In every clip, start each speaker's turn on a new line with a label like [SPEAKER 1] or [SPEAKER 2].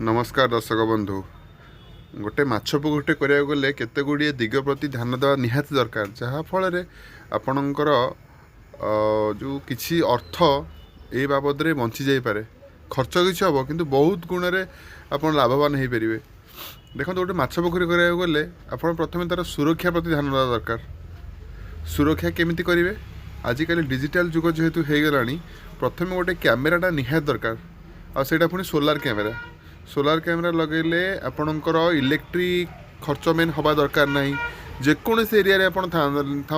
[SPEAKER 1] नमस्कार दर्शक बंधु। गोटे माछ पोखरी करने गले केते गुड़िए दिग प्रति ध्यान देवा निहाती दरकार जहाँफल आपणकर जो किसी अर्थ ये बाबद में बंची जापे खर्च किसी हम कि बहुत गुण में आप लाभवान हो पारे। देखो गोटे माछ पोखरी करने गले आप प्रथम तार सुरक्षा प्रति ध्यान देवा दरकार। सुरक्षा केमिति करेंगे आजिकल डिजिटल जुग जेहेतु हो गला प्रथम गोटे कैमेराटा निहाती दरकार आटा पुणी सोलार कैमेरा लगेले आपणकर इलेक्ट्रिक खर्च मेन हवा दरकार ना जेकोसी एरिया था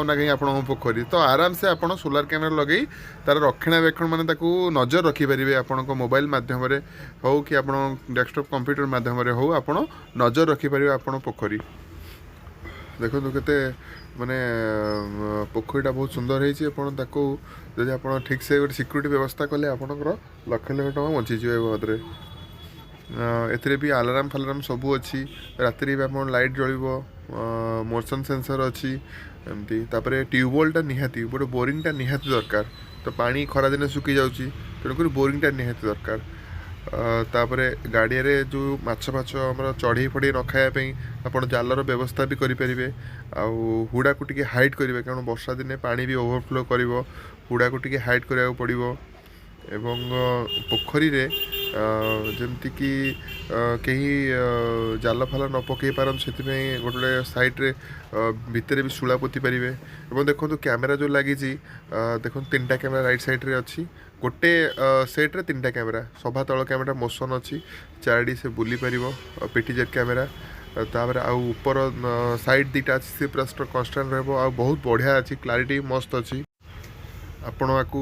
[SPEAKER 1] ना कहीं आप पोखरी तो आराम से आप सोलार कैमेरा लगे तार रक्षणाबेक्षण मान नजर रखिपारे आपण मोबाइल मध्यम हो कि आप डेस्कटॉप कंप्यूटर मध्यम हो आप नजर रखिपारे आप पोखरी देखो केते माने पोखरीटा बहुत सुंदर होती आप ठीक से गोटे सिक्यूरीटी व्यवस्था कले आपंकर लक्ष लक्ष टका बंचीजे बाबद एथिरे भी अलार्म फालार्म सबू अच्छी राति भी आप लाइट जल मोशन सेंसर अच्छी एमती ट्यूबवेलटा निहाती गोटे बोरिंगटा निहाती दरकार तो पानी खरा दिन सुखी जाऊँगी तेणुक बोरिंगटा निहाती दरकार तापरे गाड़िया जो माछ फाछ आम चढ़ई फड़ई न खायापी आप जालर व्यवस्था भी करें हुड़ा को टी हाइट करेंगे कारण वर्षा दिने पानी भी ओवरफ्लो कर हुड़ा को टी हाइट करा पड़ो एवं पोखरी रे जमती कि कहीं जाल फाल न पकई पारन से गोटे साइड्रे भितर भी शुला पोती पारे। और देखो कैमेरा जो लगी देखो 3टा कैमेरा राइट साइड्रे अच्छी गोटे सेट्रे 3टा कैमेरा सभा तल कैमेरा मोशन अच्छी चारिडी से बुली पार पेटीजेट कैमेरा तापर आपर साइड 2टा अच्छी से पूरा कन्स्टांट रहा बहुत बढ़िया अच्छी क्लारिटी मस्त अच्छी आपण आपको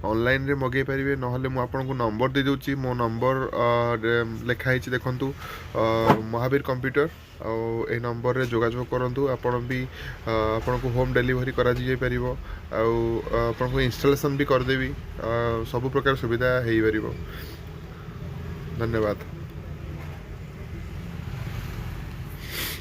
[SPEAKER 1] ऑनलाइन रे मगे पारे ना मुझे नंबर दे दूची मो नंबर लिखाई देखु महावीर कंप्यूटर ए नंबर रे जोगाजोग करूँ आपण भी आपन को होम डिलीवरी करा जाई परिबो आपन को इंस्टॉलेशन भी करदेवी सब प्रकार सुविधा हो पार। धन्यवाद।